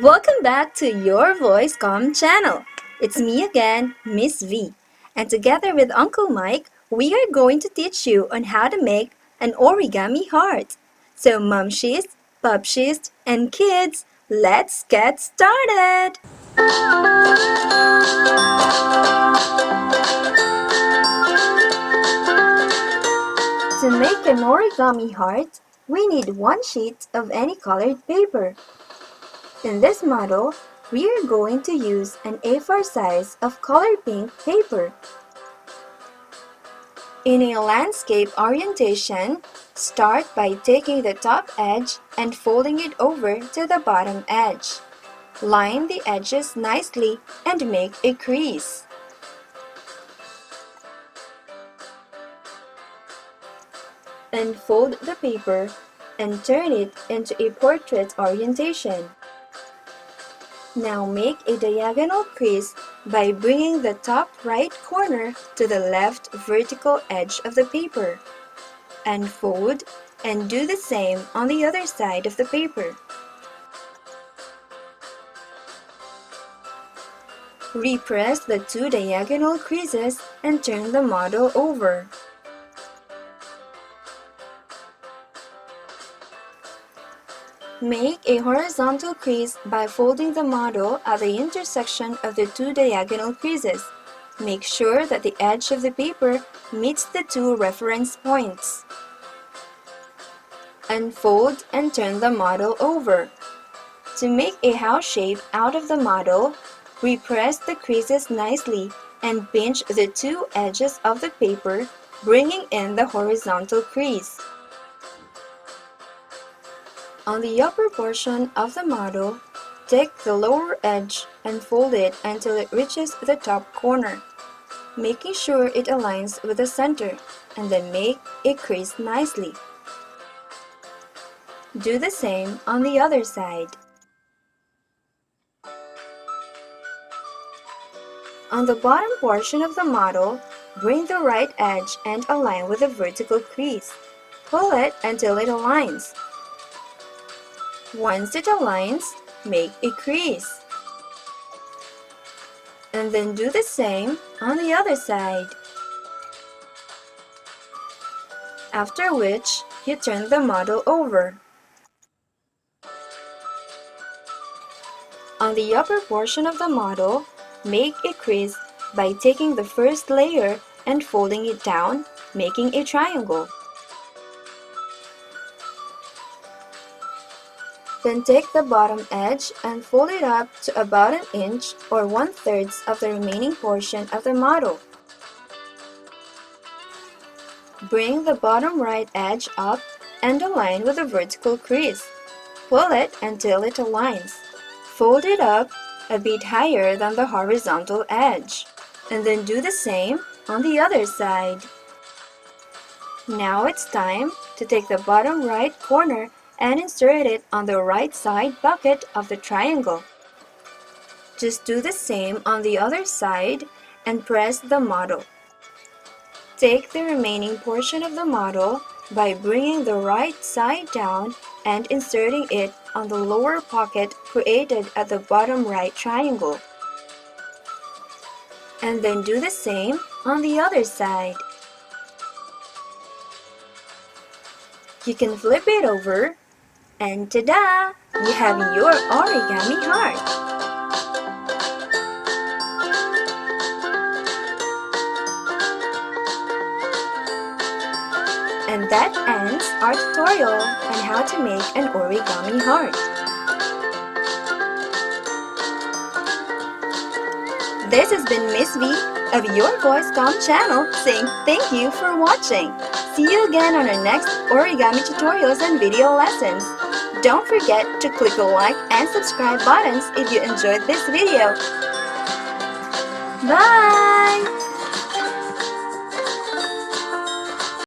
Welcome back to Your Voice Com channel. It's me again, Miss V. And together with Uncle Mike, we are going to teach you on how to make an origami heart. So mumshies, pupshies, and kids, let's get started! To make an origami heart, we need one sheet of any colored paper. In this model, we are going to use an A4 size of color pink paper. In a landscape orientation, start by taking the top edge and folding it over to the bottom edge. Line the edges nicely and make a crease. Unfold the paper and turn it into a portrait orientation. Now make a diagonal crease by bringing the top right corner to the left vertical edge of the paper. Unfold and do the same on the other side of the paper. Repress the two diagonal creases and turn the model over. Make a horizontal crease by folding the model at the intersection of the two diagonal creases. Make sure that the edge of the paper meets the two reference points. Unfold and turn the model over. To make a house shape out of the model, repress the creases nicely and pinch the two edges of the paper, bringing in the horizontal crease. On the upper portion of the model, take the lower edge and fold it until it reaches the top corner, making sure it aligns with the center, and then make a crease nicely. Do the same on the other side. On the bottom portion of the model, bring the right edge and align with the vertical crease. Pull it until it aligns. Once it aligns, make a crease. And then do the same on the other side. After which, you turn the model over. On the upper portion of the model, make a crease by taking the first layer and folding it down, making a triangle. Then take the bottom edge and fold it up to about an inch or 1/3 of the remaining portion of the model. Bring the bottom right edge up and align with the vertical crease. Pull it until it aligns. Fold it up a bit higher than the horizontal edge, and then do the same on the other side. Now it's time to take the bottom right corner and insert it on the right side pocket of the triangle. Just do the same on the other side and press the model. Take the remaining portion of the model by bringing the right side down and inserting it on the lower pocket created at the bottom right triangle. And then do the same on the other side. You can flip it over, and ta-da! You have your origami heart! And that ends our tutorial on how to make an origami heart. This has been Miss V of Your Voice Com channel saying thank you for watching. See you again on our next origami tutorials and video lessons. Don't forget to click the like and subscribe buttons if you enjoyed this video. Bye!